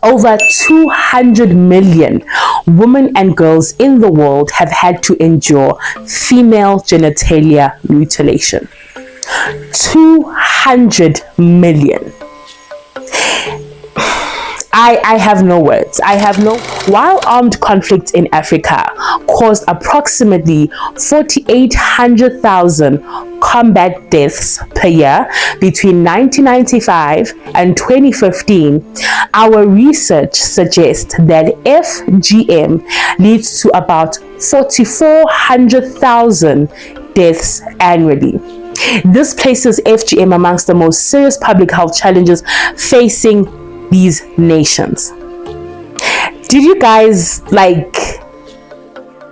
Over 200 million women and girls in the world have had to endure female genitalia mutilation. 200 million. I have no words. While armed conflicts in Africa caused approximately 4,800,000 combat deaths per year between 1995 and 2015, our research suggests that FGM leads to about 4,400,000 deaths annually. This places FGM amongst the most serious public health challenges facing these nations. Did you guys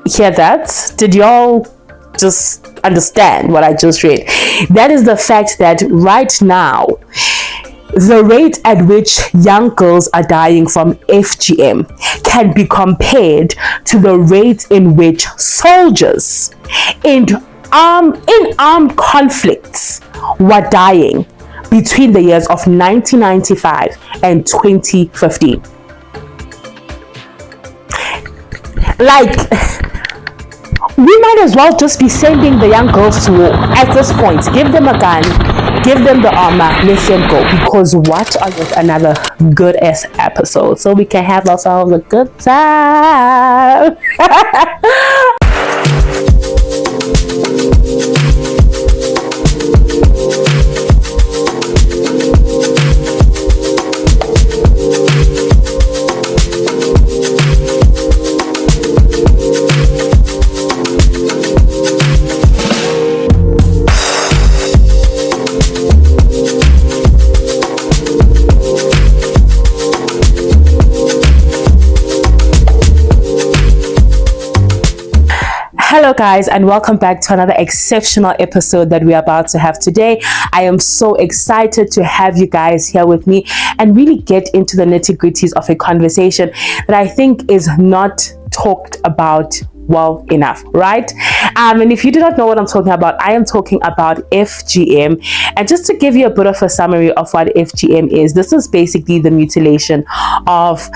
hear that? Did y'all just understand what I just read? That is the fact that right now, the rate at which young girls are dying from FGM can be compared to the rate in which soldiers in armed conflicts were dying between the years of 1995 and 2015. We might as well just be sending the young girls to war at this point. Give them a gun, give them the armor, let them go. Because what are with another good ass episode so we can have ourselves a good time. Hello guys, and welcome back to another exceptional episode that we're about to have today. I am so excited to have you guys here with me and really get into the nitty-gritties of a conversation that I think is not talked about well enough, right? And if you do not know what I'm talking about, I am talking about FGM. And just to give you a bit of a summary of what FGM is, this is basically the mutilation of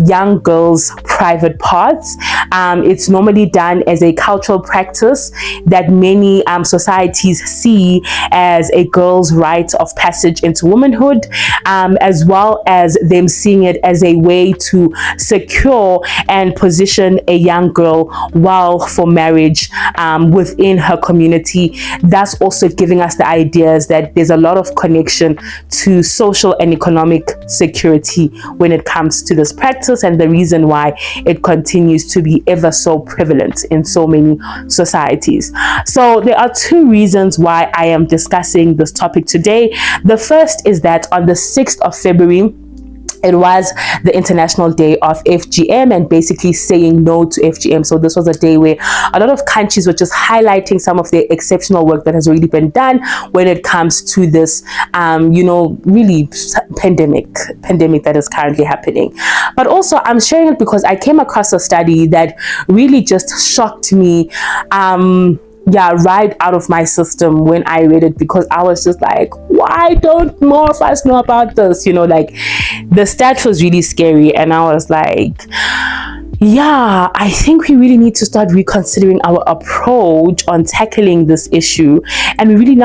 young girls' private parts. It's normally done as a cultural practice that many societies see as a girl's rite of passage into womanhood, as well as them seeing it as a way to secure and position a young girl well for marriage within her community. That's also giving us the ideas that there's a lot of connection to social and economic security when it comes to this practice, and the reason why it continues to be ever so prevalent in so many societies. So there are two reasons why I am discussing this topic today. The first is that on the 6th of February, it was the International Day of FGM and basically saying no to FGM. So this was a day where a lot of countries were just highlighting some of the exceptional work that has already been done when it comes to this, really pandemic that is currently happening. But also I'm sharing it because I came across a study that really just shocked me. Right out of my system when I read it, because I was just like, why don't more of us know about this? The stat was really scary, and I was like, I think we really need to start reconsidering our approach on tackling this issue, and we really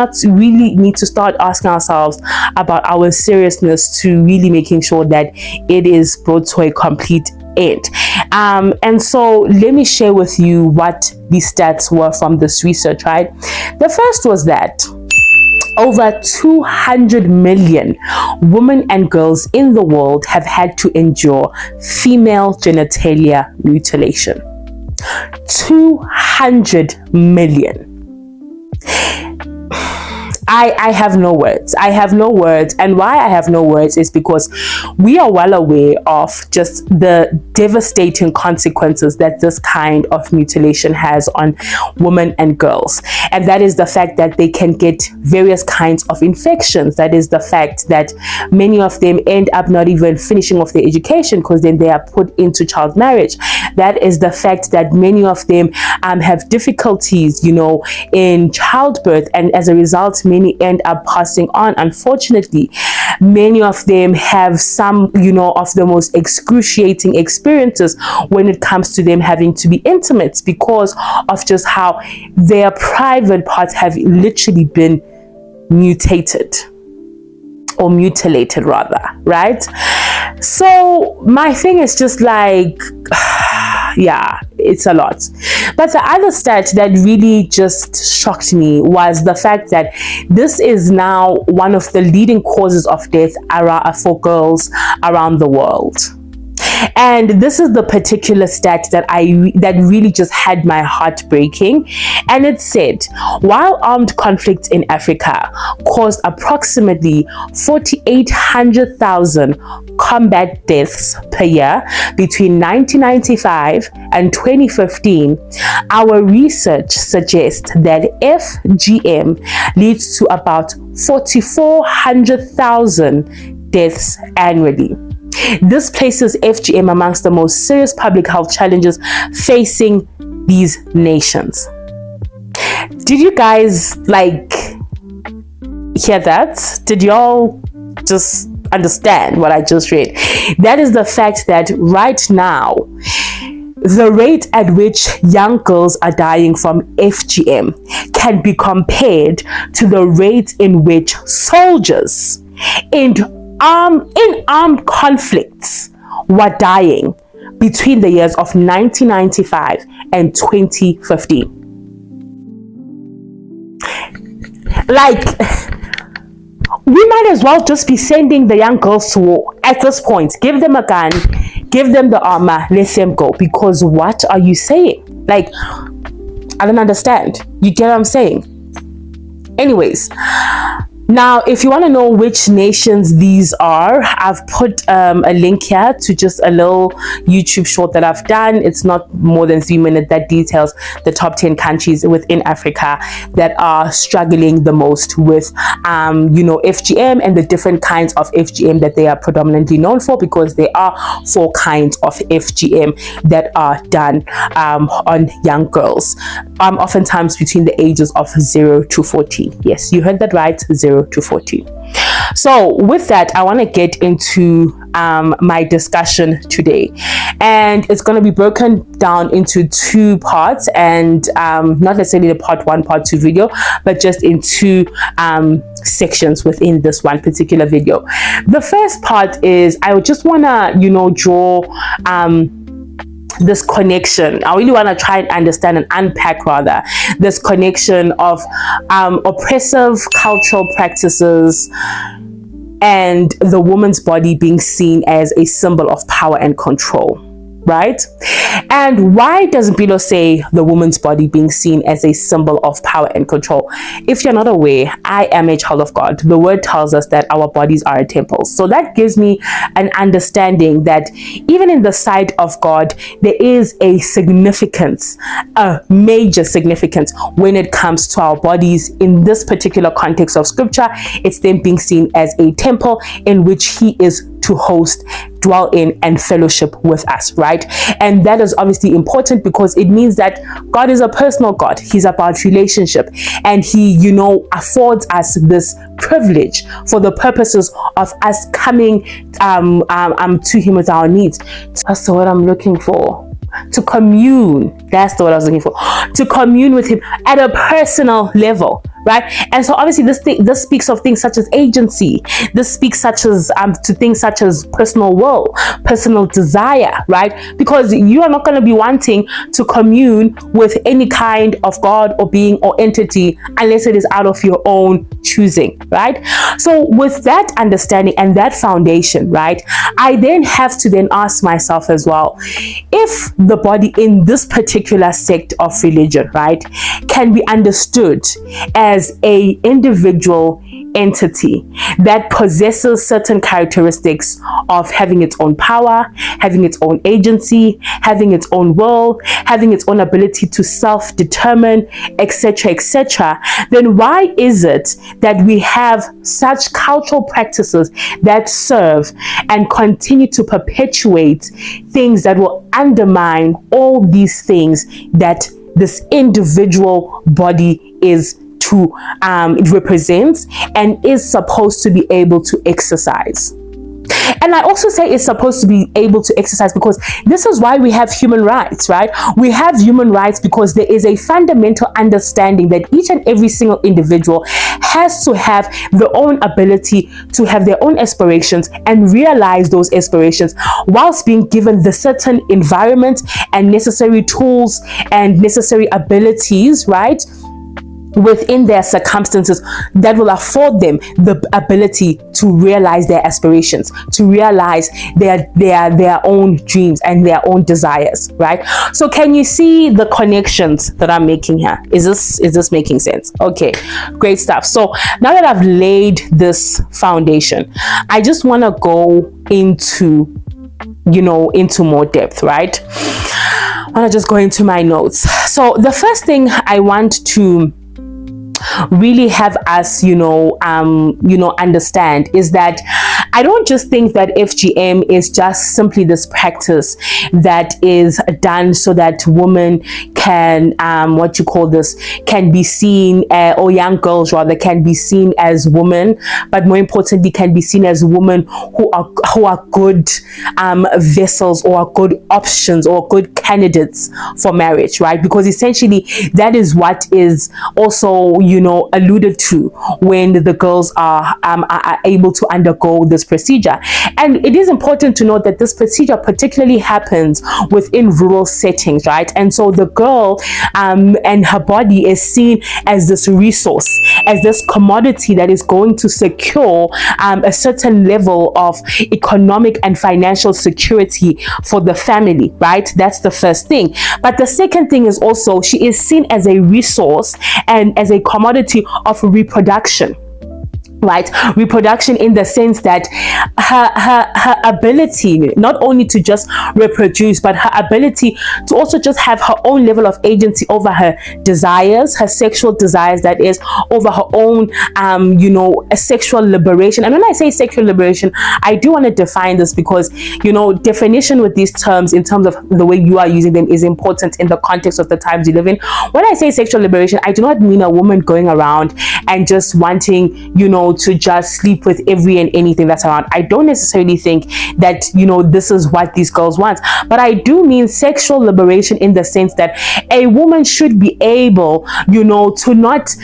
need to start asking ourselves about our seriousness to really making sure that it is brought to a complete end. And so let me share with you what the stats were from this research, right? The first was that over 200 million women and girls in the world have had to endure female genitalia mutilation. 200 million. I have no words. And why I have no words is because we are well aware of just the devastating consequences that this kind of mutilation has on women and girls. And that is the fact that they can get various kinds of infections. That is the fact that many of them end up not even finishing off their education because then they are put into child marriage. That is the fact that many of them have difficulties, in childbirth, and as a result, many end up passing on, unfortunately. Many of them have some, of the most excruciating experiences when it comes to them having to be intimate, because of just how their private parts have literally been mutated, or mutilated rather, right? So my thing is just like, yeah, it's a lot. But the other stat that really just shocked me was the fact that this is now one of the leading causes of death for girls around the world. And this is the particular stat that really just had my heart breaking. And it said, while armed conflicts in Africa caused approximately 4,800,000 combat deaths per year between 1995 and 2015, our research suggests that FGM leads to about 4,400,000 deaths annually. This places FGM amongst the most serious public health challenges facing these nations. Did you guys hear that? Did y'all just understand what I just read? That is the fact that right now, the rate at which young girls are dying from FGM can be compared to the rate in which soldiers in armed conflicts were dying between the years of 1995 and 2015. We might as well just be sending the young girls to war at this point. Give them a gun, give them the armor, let them go. Because what are you saying? I don't understand. You get what I'm saying? Anyways, now, if you want to know which nations these are, I've put a link here to just a little YouTube short that I've done. It's not more than 3 minutes, that details the top 10 countries within Africa that are struggling the most with, FGM and the different kinds of FGM that they are predominantly known for, because there are 4 kinds of FGM that are done on young girls, oftentimes between the ages of 0 to 14. Yes, you heard that right, 0 to 14. So with that, I want to get into my discussion today, and it's going to be broken down into 2 parts, and not necessarily the part 1, part 2 video, but just in 2 sections within this one particular video. The first part is I would just want to draw this connection. I really want to try and understand and unpack rather this connection of oppressive cultural practices and the woman's body being seen as a symbol of power and control, right? And why does Mpilo say the woman's body being seen as a symbol of power and control? If you're not aware, I am a child of God. The word tells us that our bodies are a temple. So that gives me an understanding that even in the sight of God, there is a significance, a major significance when it comes to our bodies. In this particular context of scripture, it's them being seen as a temple in which He is to host, dwell in, and fellowship with us, right? And that is obviously important because it means that God is a personal God. He's about relationship, and He, affords us this privilege for the purposes of us coming to Him with our needs. That's the word I'm looking for. To commune. That's the word I was looking for. To commune with Him at a personal level, right? And so obviously this speaks of things such as agency. This speaks to things such as personal will, personal desire, right? Because you are not going to be wanting to commune with any kind of God or being or entity unless it is out of your own choosing, right? So with that understanding and that foundation, right, I then have to then ask myself as well, if the body in this particular sect of religion, right, can be understood as a individual entity that possesses certain characteristics of having its own power, having its own agency, having its own will, having its own ability to self-determine, etc., etc., then why is it that we have such cultural practices that serve and continue to perpetuate things that will undermine all these things that this individual body is to it represents and is supposed to be able to exercise. And I also say it's supposed to be able to exercise because this is why we have human rights, right? We have human rights because there is a fundamental understanding that each and every single individual has to have their own ability to have their own aspirations and realize those aspirations whilst being given the certain environment and necessary tools and necessary abilities, right, within their circumstances that will afford them the ability to realize their aspirations, to realize their own dreams and their own desires, right? So can you see the connections that I'm making here? Is this making sense? Okay, great stuff. So now that I've laid this foundation, I just want to go into more depth, right? I want to just go into my notes. So the first thing I want to really have us understand is that I don't just think that FGM is just simply this practice that is done so that women can can be seen, or young girls rather, can be seen as women, but more importantly can be seen as women who are good vessels or are good options or good candidates for marriage, right? Because essentially that is what is also alluded to when the girls are able to undergo this procedure. And it is important to note that this procedure particularly happens within rural settings, right? And so the girl and her body is seen as this resource, as this commodity that is going to secure a certain level of economic and financial security for the family, right? That's the first thing. But the second thing is also she is seen as a resource and as a commodity of reproduction, right? Reproduction in the sense that her ability not only to just reproduce, but her ability to also just have her own level of agency over her desires, her sexual desires, that is, over her own a sexual liberation. And when I say sexual liberation, I do want to define this because definition with these terms in terms of the way you are using them is important in the context of the times you live in. When I say sexual liberation, I do not mean a woman going around and just wanting to just sleep with every and anything that's around. I don't necessarily think that this is what these girls want, but I do mean sexual liberation in the sense that a woman should be able to not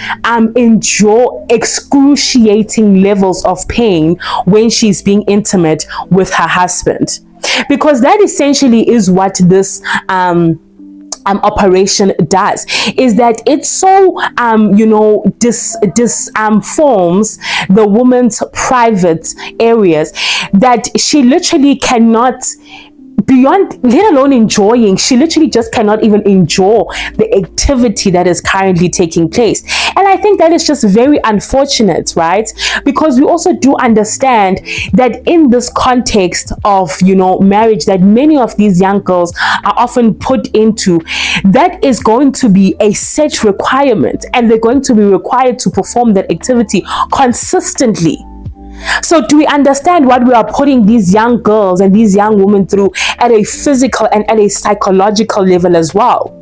endure excruciating levels of pain when she's being intimate with her husband, because that essentially is what this operation does, is that it so forms the woman's private areas that she literally cannot, beyond let alone enjoying, she literally just cannot even enjoy the activity that is currently taking place. And I think that is just very unfortunate, right? Because we also do understand that in this context of marriage that many of these young girls are often put into, that is going to be a set requirement, and they're going to be required to perform that activity consistently. So do we understand what we are putting these young girls and these young women through at a physical and at a psychological level as well?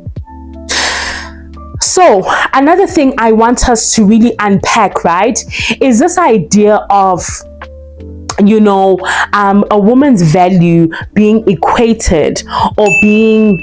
So another thing I want us to really unpack, right, is this idea of a woman's value being equated or being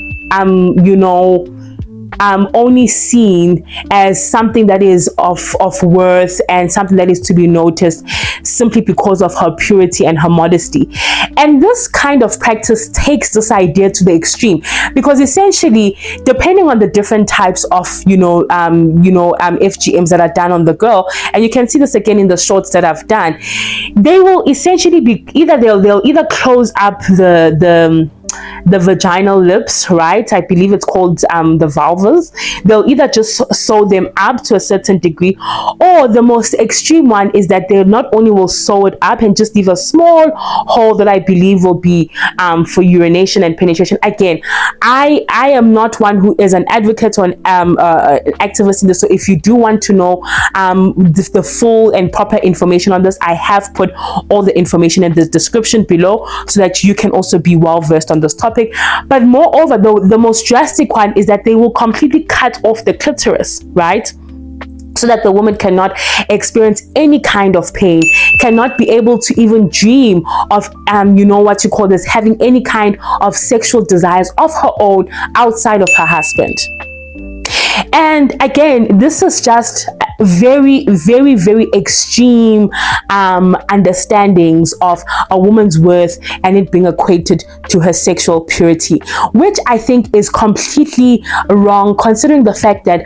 only seen as something that is of worth and something that is to be noticed simply because of her purity and her modesty. And this kind of practice takes this idea to the extreme, because essentially, depending on the different types of FGMs that are done on the girl, and you can see this again in the shorts that I've done, they will essentially be they'll either close up the vaginal lips, right? I believe it's called the vulvas. They'll either just sew them up to a certain degree, or the most extreme one is that they not only will sew it up and just leave a small hole that I believe will be for urination and penetration. Again, I am not one who is an advocate or an activist in this, so if you do want to know the full and proper information on this, I have put all the information in the description below so that you can also be well versed on this topic. But moreover, the most drastic one is that they will completely cut off the clitoris, right? so that the woman cannot experience any kind of pain, cannot be able to even dream of, what you call this, having any kind of sexual desires of her own outside of her husband. And again, this is just very, very, very extreme understandings of a woman's worth and it being equated to her sexual purity, which I think is completely wrong, considering the fact that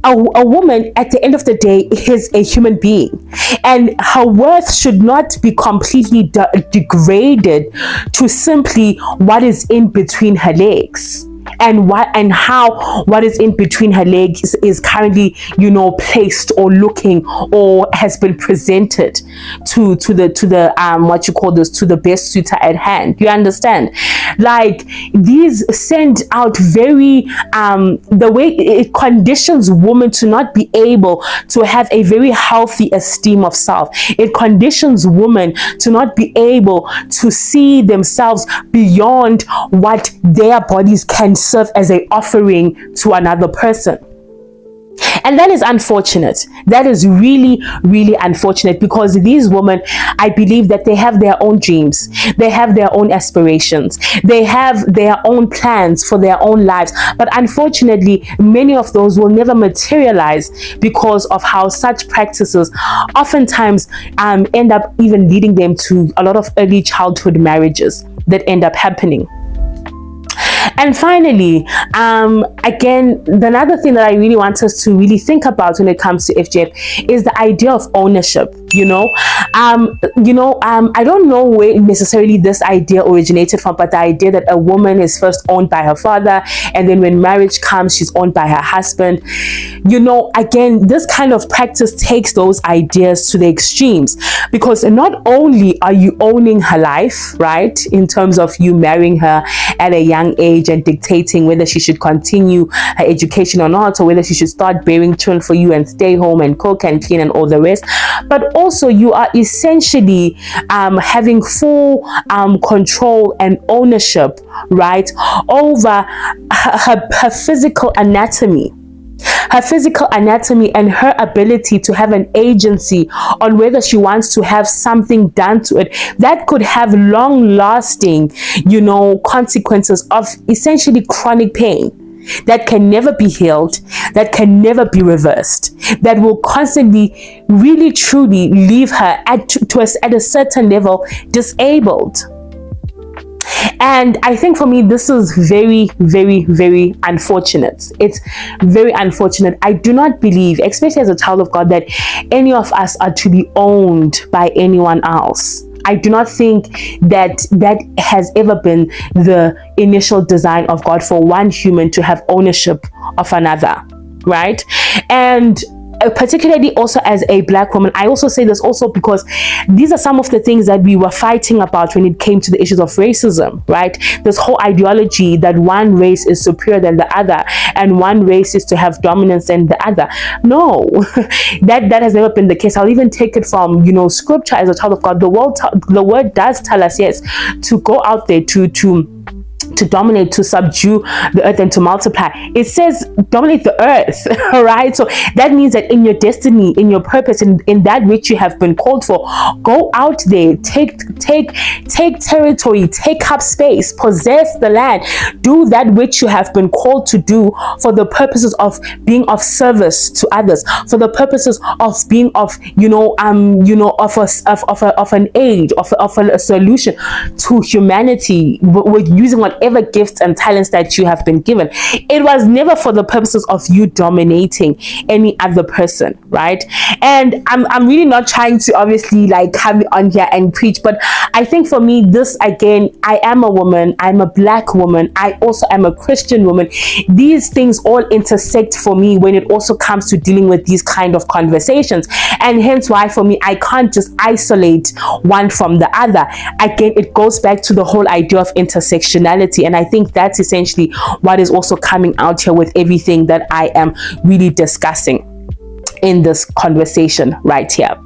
a woman at the end of the day is a human being, and her worth should not be completely degraded to simply what is in between her legs, and how what is in between her legs is currently, placed or looking or has been presented to the what you call this, to the best suitor at hand. You understand? Like, these send out very the way it conditions women to not be able to have a very healthy esteem of self. It conditions women to not be able to see themselves beyond what their bodies can serve as an offering to another person. And that is unfortunate. That is really, really unfortunate, because these women, I believe that they have their own dreams. They have their own aspirations. They have their own plans for their own lives. But unfortunately, many of those will never materialize because of how such practices oftentimes end up even leading them to a lot of early childhood marriages that end up happening. And finally, again, another thing that I really want us to really think about when it comes to FGM is the idea of ownership. I don't know where necessarily this idea originated from, but the idea that a woman is first owned by her father, and then when marriage comes, she's owned by her husband. Again, this kind of practice takes those ideas to the extremes, because not only are you owning her life, right, in terms of you marrying her at a young age and dictating whether she should continue her education or not, or whether she should start bearing children for you and stay home and cook and clean and all the rest, but also you are essentially having full control and ownership, right, over her physical anatomy. Her physical anatomy and her ability to have an agency on whether she wants to have something done to it that could have long-lasting, consequences of essentially chronic pain that can never be healed, that can never be reversed, that will constantly, really, truly leave her at a certain level disabled. And I think for me, this is very, very, very unfortunate. It's very unfortunate. I do not believe, especially as a child of God, that any of us are to be owned by anyone else. I do not think that has ever been the initial design of God, for one human to have ownership of another, right? And particularly also as a Black woman, I also say this also because these are some of the things that we were fighting about when it came to the issues of racism, right? This whole ideology that one race is superior than the other and one race is to have dominance than the other. No, that has never been the case. I'll even take it from, scripture. As a child of God, the word does tell us, yes, to go out there to dominate, to subdue the earth, and to multiply. It says dominate the earth, all right? So that means that in your destiny, in your purpose, in that which you have been called for, go out there, take territory, take up space, possess the land, do that which you have been called to do for the purposes of being of service to others, for the purposes of being of of an aid, of a solution to humanity, with using whatever gifts and talents that you have been given. It was never for the purposes of you dominating any other person, right? And I'm really not trying to obviously come on here and preach, but I think for me, this, again, I am a woman, I'm a Black woman, I also am a Christian woman. These things all intersect for me when it also comes to dealing with these kind of conversations, and hence why for me, I can't just isolate one from the other. Again, it goes back to the whole idea of intersectionality, and I think that's essentially what is also coming out here with everything that I am really discussing in this conversation right here.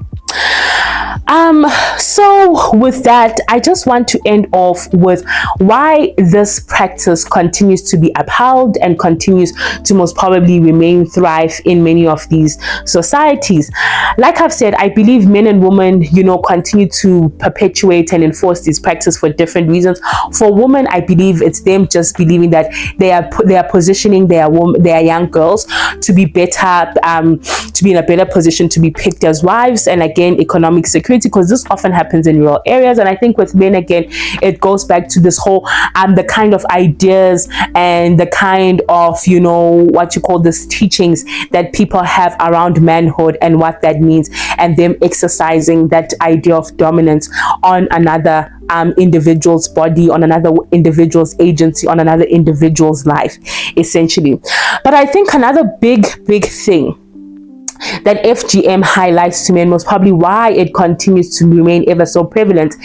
So with that, I just want to end off with why this practice continues to be upheld and continues to most probably remain thrive in many of these societies. Like I've said, I believe men and women, continue to perpetuate and enforce this practice for different reasons. For women, I believe it's them just believing that they are positioning their young girls to be better, to be in a better position to be picked as wives, and again, economic security, because this often happens in rural areas. And I think with men, again, it goes back to this whole the kind of ideas and the kind of what you call this teachings that people have around manhood and what that means, and them exercising that idea of dominance on another individual's body, on another individual's agency, on another individual's life, essentially. But I think another big thing that FGM highlights to me, and most probably why it continues to remain ever so prevalent,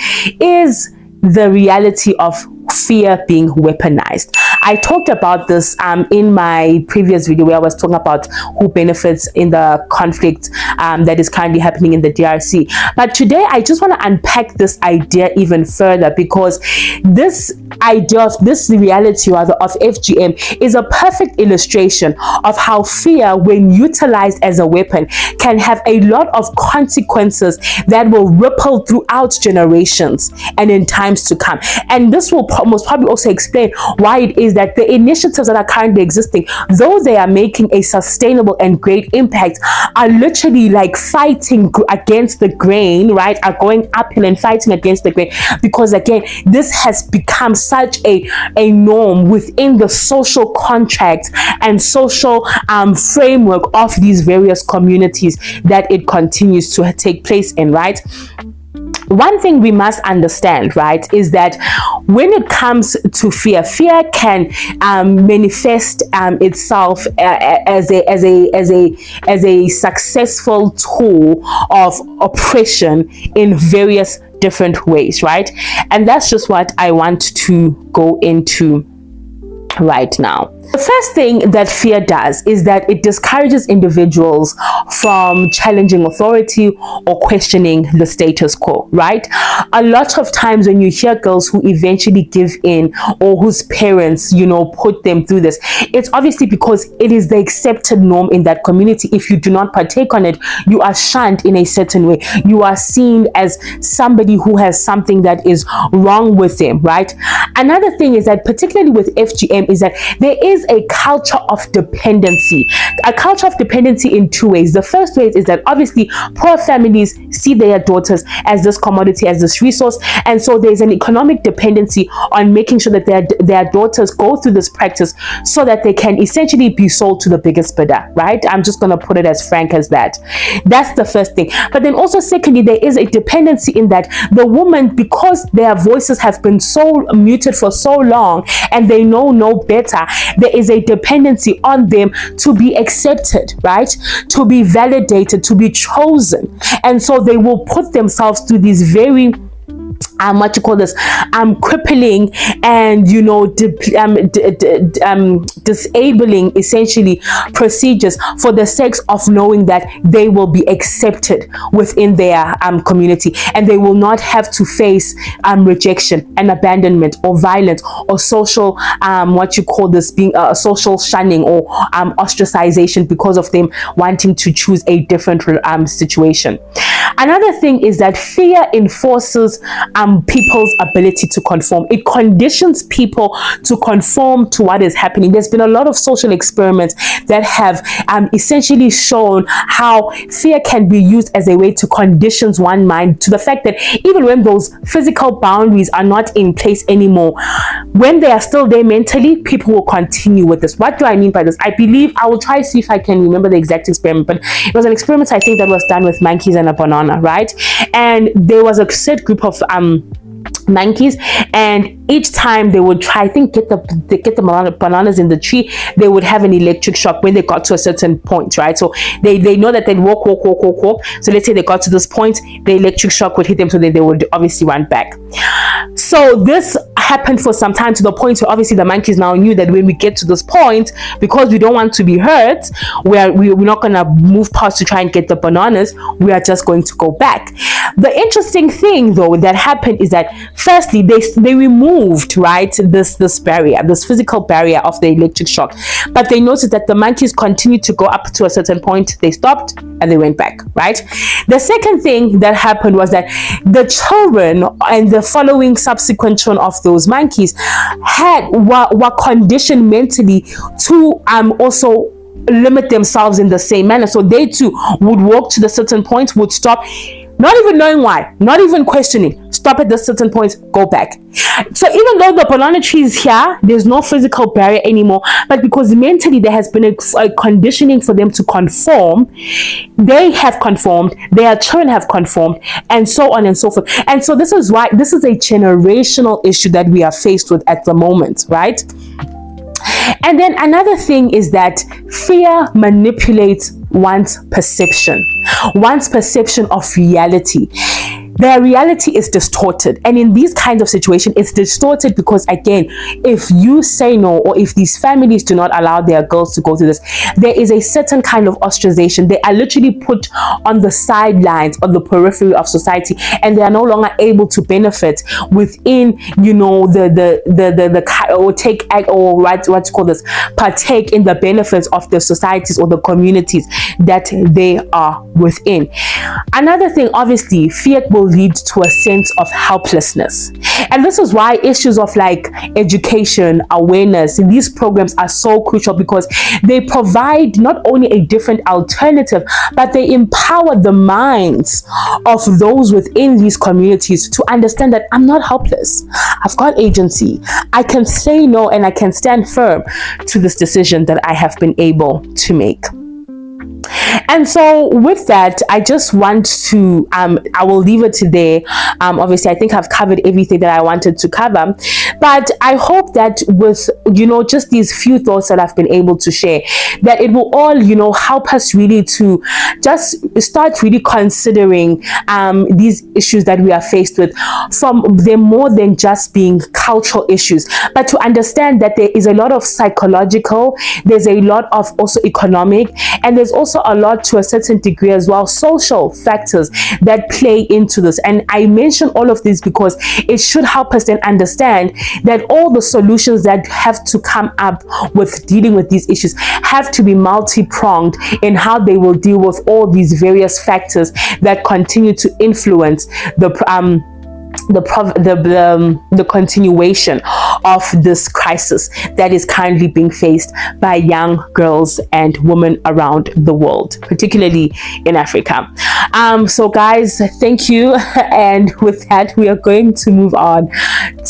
is the reality of fear being weaponized. I talked about this in my previous video where I was talking about who benefits in the conflict that is currently happening in the DRC. But today I just want to unpack this idea even further, because this idea of this reality rather of FGM is a perfect illustration of how fear, when utilized as a weapon, can have a lot of consequences that will ripple throughout generations and in times to come. And this will most probably also explain why it is that the initiatives that are currently existing, though they are making a sustainable and great impact, are literally like fighting against the grain, right? Are going uphill and fighting against the grain, because again, this has become such a norm within the social contract and social framework of these various communities that it continues to take place in, right? One thing we must understand, right, is that when it comes to fear can manifest itself as a successful tool of oppression in various different ways, right? And that's just what I want to go into right now. The first thing that fear does is that it discourages individuals from challenging authority or questioning the status quo, right? A lot of times when you hear girls who eventually give in, or whose parents, put them through this, it's obviously because it is the accepted norm in that community. If you do not partake on it, you are shunned in a certain way. You are seen as somebody who has something that is wrong with them, right? Another thing is that, particularly with FGM, is that there is a culture of dependency. A culture of dependency in two ways. The first way is that obviously poor families see their daughters as this commodity, as this resource, and so there's an economic dependency on making sure that their daughters go through this practice so that they can essentially be sold to the biggest bidder, right? I'm just going to put it as frank as that. That's the first thing. But then also secondly, there is a dependency in that the woman, because their voices have been so muted for so long and they know no better, there is a dependency on them to be accepted, right? To be validated, to be chosen. And so they will put themselves through these very crippling and disabling essentially procedures for the sake of knowing that they will be accepted within their community, and they will not have to face rejection and abandonment or violence or social being social shunning or ostracization because of them wanting to choose a different situation. Another thing is that fear enforces people's ability to conform. It conditions people to conform to what is happening. There's been a lot of social experiments that have essentially shown how fear can be used as a way to condition one mind to the fact that even when those physical boundaries are not in place anymore, when they are still there mentally, people will continue with this. What do I mean by this? I believe I will try to see if I can remember the exact experiment, but it was an experiment I think that was done with monkeys and a banana, right? And there was a set group of monkeys, and each time they would try, I think, get the bananas in the tree, they would have an electric shock when they got to a certain point, right? So they know that they'd walk. So let's say they got to this point, the electric shock would hit them, so they would obviously run back. So this happened for some time, to the point where obviously the monkeys now knew that when we get to this point, because we don't want to be hurt, we're not going to move past to try and get the bananas. We are just going to go back. The interesting thing though that happened is that firstly they removed, right, this barrier, this physical barrier of the electric shock, but they noticed that the monkeys continued to go up to a certain point. They stopped and they went back, right? The second thing that happened was that the children and the following subsequent children of those monkeys were conditioned mentally to also limit themselves in the same manner. So they too would walk to the certain point, would stop, not even knowing why, not even questioning, stop at the certain point, go back. So even though the banana tree is here, there's no physical barrier anymore, but because mentally there has been a conditioning for them to conform, they have conformed, their children have conformed, and so on and so forth. And so this is why this is a generational issue that we are faced with at the moment, right? And then another thing is that fear manipulates one's perception of reality. Their reality is distorted, and in these kinds of situations it's distorted because, again, if you say no, or if these families do not allow their girls to go through this, there is a certain kind of ostracization. They are literally put on the sidelines, on the periphery of society, and they are no longer able to benefit within, you know, or take or what you call this, partake in the benefits of the societies or the communities that they are within. Another thing, obviously, fear will lead to a sense of helplessness, and this is why issues of like education, awareness, these programs are so crucial, because they provide not only a different alternative, but they empower the minds of those within these communities to understand that I'm not helpless, I've got agency, I can say no, and I can stand firm to this decision that I have been able to make. And so with that, I just want to I will leave it to there. Obviously I think I've covered everything that I wanted to cover, but I hope that with, you know, just these few thoughts that I've been able to share, that it will all, you know, help us really to just start really considering these issues that we are faced with, from them more than just being cultural issues, but to understand that there is a lot of psychological, there's a lot of also economic, and there's also a lot, to a certain degree as well, social factors that play into this. And I mention all of this because it should help us then understand that all the solutions that have to come up with dealing with these issues have to be multi-pronged in how they will deal with all these various factors that continue to influence the continuation of this crisis that is currently being faced by young girls and women around the world, particularly in Africa. So guys, thank you. And with that, we are going to move on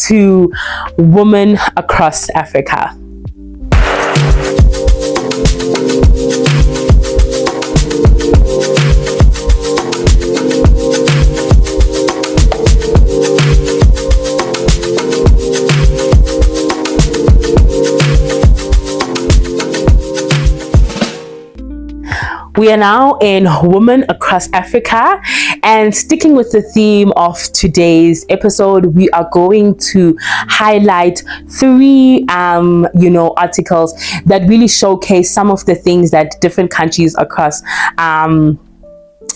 to women across Africa. We are now in Women Across Africa, and sticking with the theme of today's episode, we are going to highlight three articles that really showcase some of the things that different countries across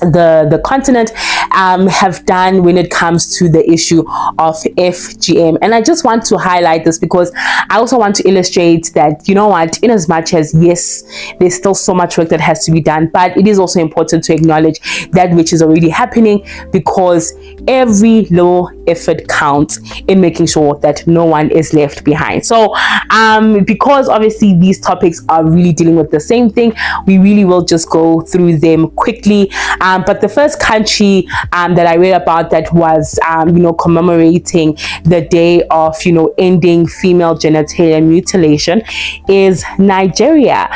the continent have done when it comes to the issue of FGM. And I just want to highlight this because I also want to illustrate that, you know what, in as much as, yes, there's still so much work that has to be done, but it is also important to acknowledge that which is already happening, because every little effort counts in making sure that no one is left behind. So because obviously these topics are really dealing with the same thing, we really will just go through them quickly. But the first country that I read about that was commemorating the day of ending female genital mutilation is Nigeria.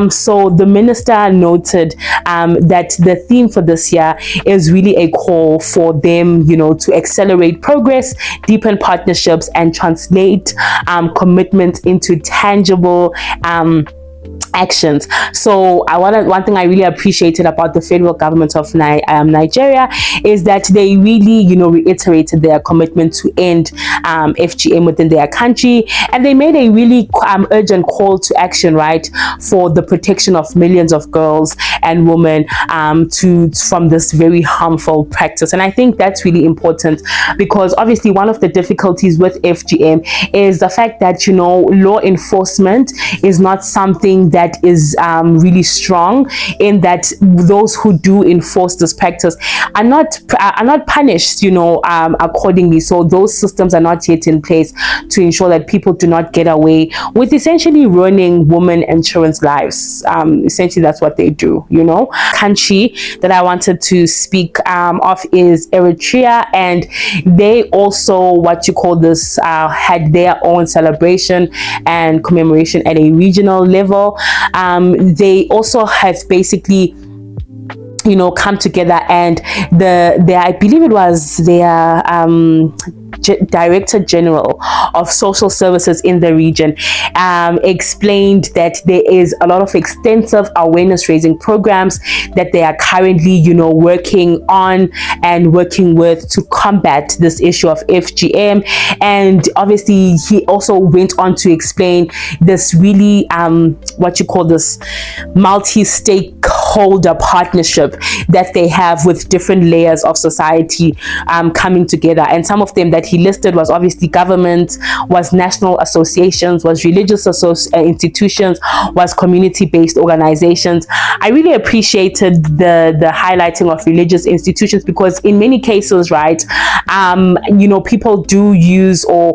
So the minister noted that the theme for this year is really a call for them to accelerate progress, deepen partnerships, and translate commitment into tangible actions. So one thing I really appreciated about the federal government of Nigeria is that they really, reiterated their commitment to end FGM within their country, and they made a really urgent call to action, right, for the protection of millions of girls and women from this very harmful practice. And I think that's really important, because obviously one of the difficulties with FGM is the fact that law enforcement is not something that is really strong, in that those who do enforce this practice are not punished accordingly. So those systems are not yet in place to ensure that people do not get away with essentially ruining women and children's lives. Essentially that's what they do. Country that I wanted to speak of is Eritrea, and they also, had their own celebration and commemoration at a regional level. They also have basically come together, and I believe it was their Director General of Social Services in the region explained that there is a lot of extensive awareness raising programs that they are currently working on and working with to combat this issue of FGM. And obviously he also went on to explain this really this multi-stakeholder partnership that they have with different layers of society coming together. And some of them that he listed was obviously government, was national associations, was religious institutions, was community-based organizations. I really appreciated the highlighting of religious institutions, because in many cases, right, people do use the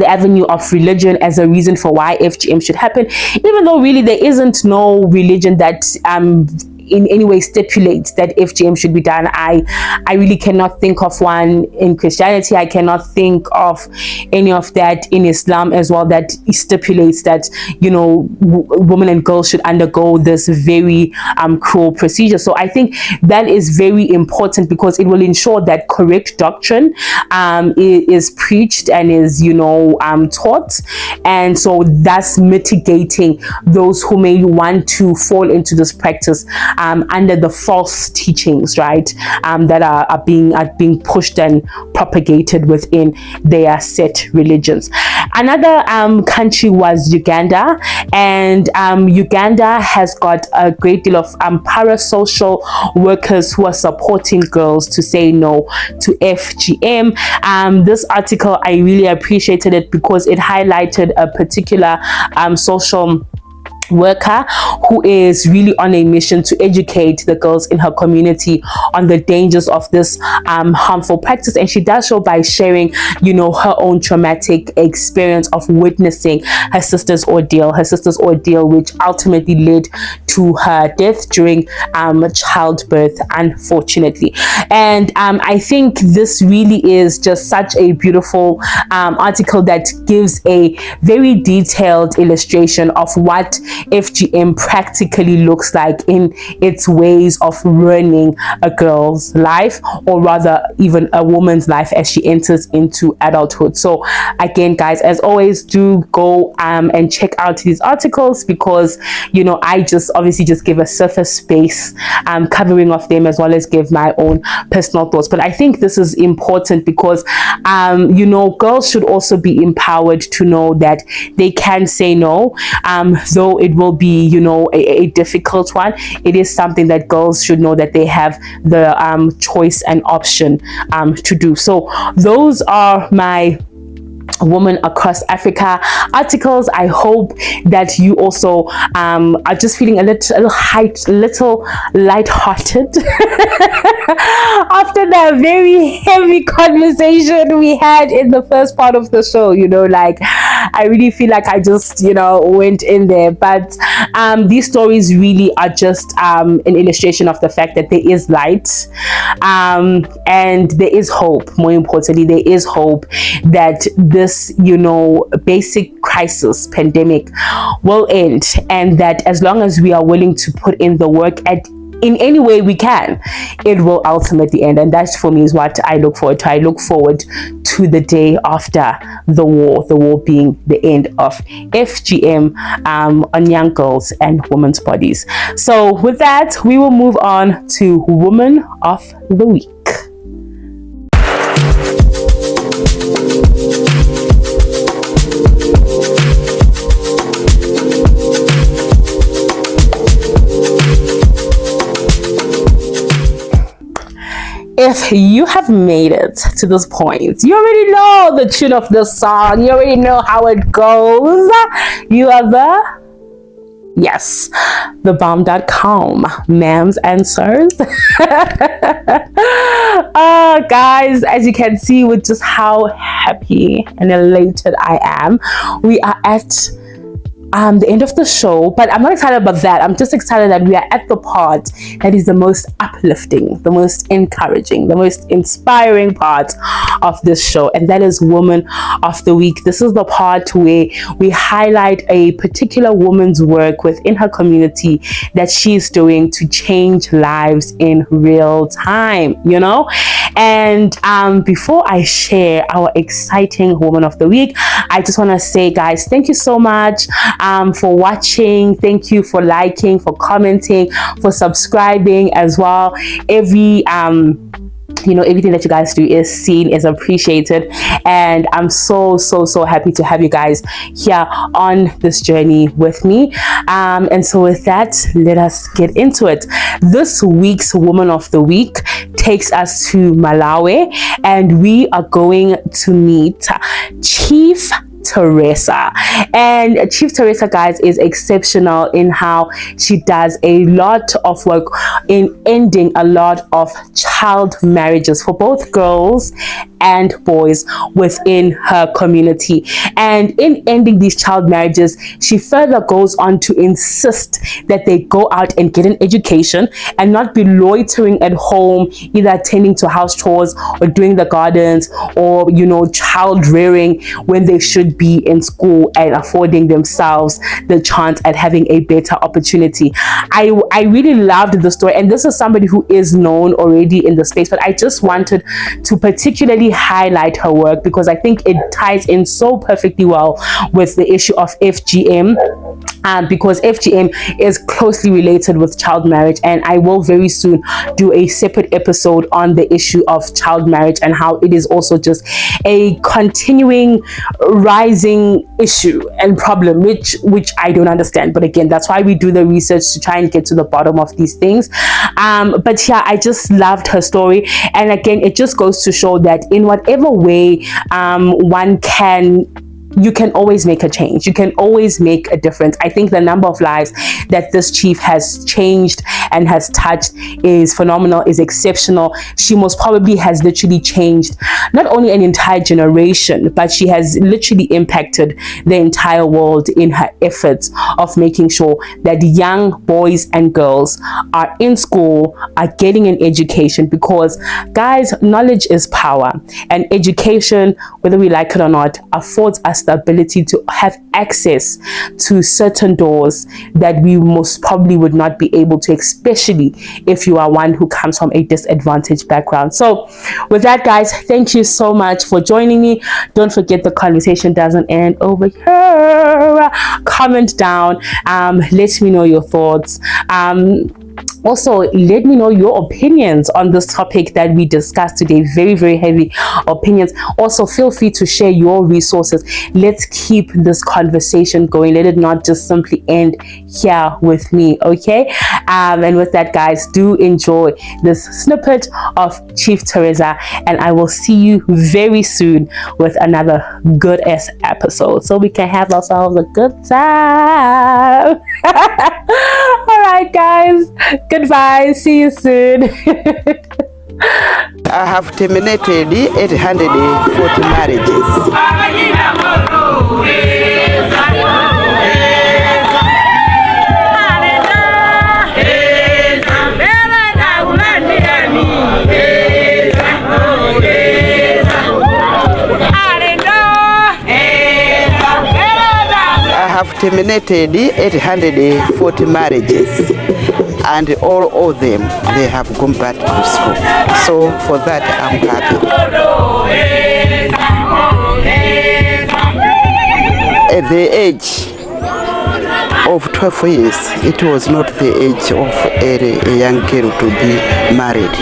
avenue of religion as a reason for why FGM should happen, even though really there isn't no religion that in any way stipulates that FGM should be done. I really cannot think of one in Christianity. I cannot think of any of that in Islam as well that stipulates that women and girls should undergo this very cruel procedure. So I think that is very important, because it will ensure that correct doctrine is preached and is taught, and so that's mitigating those who may want to fall into this practice under the false teachings, right, that are being pushed and propagated within their set religions. Another country was Uganda, and Uganda has got a great deal of parasocial workers who are supporting girls to say no to FGM. This article, I really appreciated it because it highlighted a particular social worker who is really on a mission to educate the girls in her community on the dangers of this harmful practice. And she does so by sharing her own traumatic experience of witnessing her sister's ordeal, which ultimately led to her death during childbirth, unfortunately. And I think this really is just such a beautiful article that gives a very detailed illustration of what FGM practically looks like in its ways of ruining a girl's life, or rather even a woman's life as she enters into adulthood. So again, guys, as always, do go and check out these articles, because I just obviously just give a surface space covering of them, as well as give my own personal thoughts. But I think this is important because girls should also be empowered to know that they can say no, though it will be a difficult one. It is something that girls should know that they have the choice and option to do. So those are my Women Across Africa articles. I hope that you also are just feeling a little light-hearted after that very heavy conversation we had in the first part of the show. I really feel like I just went in there, but these stories really are just an illustration of the fact that there is light, and there is hope. More importantly, there is hope that this basic crisis pandemic will end, and that as long as we are willing to put in the work at in any way we can, it will ultimately end. And that for me is what I look forward to. I look forward to the day after the war being the end of FGM on young girls and women's bodies. So with that, we will move on to Woman of the Week. If you have made it to this point, you already know the tune of the song, you already know how it goes. You are the bomb.com, ma'ams and sirs. Guys, as you can see with just how happy and elated I am, we are at the end of the show, but I'm not excited about that. I'm just excited that we are at the part that is the most uplifting, the most encouraging, the most inspiring part of this show, and that is Woman of the Week. This is the part where we highlight a particular woman's work within her community that she's doing to change lives in real time, you know? And before I share our exciting Woman of the Week, I just want to say, guys, thank you so much for watching. Thank you for liking, for commenting, for subscribing as well. Everything that you guys do is seen, is appreciated, and I'm so happy to have you guys here on this journey with me. And so with that, let us get into it. This week's Woman of the Week takes us to Malawi, and we are going to meet Chief Teresa. And Chief Teresa, guys, is exceptional in how she does a lot of work in ending a lot of child marriages for both girls and boys within her community. And in ending these child marriages, she further goes on to insist that they go out and get an education and not be loitering at home, either attending to house chores or doing the gardens, or child rearing, when they should be in school and affording themselves the chance at having a better opportunity. I really loved the story, and this is somebody who is known already in the space, but I just wanted to particularly highlight her work because I think it ties in so perfectly well with the issue of FGM, because FGM is closely related with child marriage, and I will very soon do a separate episode on the issue of child marriage and how it is also just a continuing rising issue and problem, which I don't understand. But again, that's why we do the research, to try and get to the bottom of these things. But yeah, I just loved her story, and again, it just goes to show that in whatever way you can always make a change. You can always make a difference. I think the number of lives that this chief has changed and has touched is phenomenal, is exceptional. She most probably has literally changed not only an entire generation, but she has literally impacted the entire world in her efforts of making sure that young boys and girls are in school, are getting an education, because guys, knowledge is power, and education, whether we like it or not, affords us the ability to have access to certain doors that we most probably would not be able to, especially if you are one who comes from a disadvantaged background. So with that, guys, thank you so much for joining me. Don't forget, the conversation doesn't end over here. Comment down, let me know your thoughts. Also, let me know your opinions on this topic that we discussed today. Very, very heavy opinions. Also, feel free to share your resources. Let's keep this conversation going. Let it not just simply end here with me, okay? And with that, guys, do enjoy this snippet of Chief Teresa, and I will see you very soon with another good-ass episode, so we can have ourselves a good time. All right, guys. Goodbye. See you soon. I have terminated 840 marriages. I have terminated 840 marriages. and all of them, they have gone back to school. So for that, I'm happy. At the age of 12 years, it was not the age of a young girl to be married.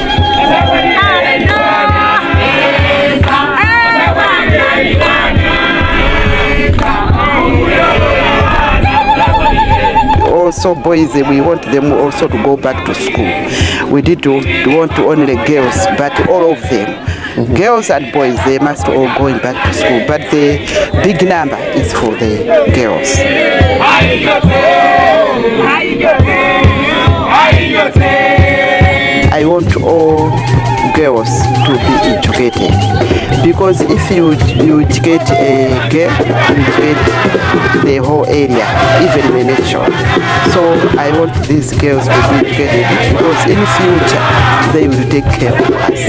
Also boys, we want them also to go back to school. We did want only girls, but all of them, girls and boys, they must all going back to school, but the big number is for the girls. I want all girls to be educated, because if you educate a girl, you educate the whole area, even the nation. So I want these girls to be educated, because in the future they will take care of us.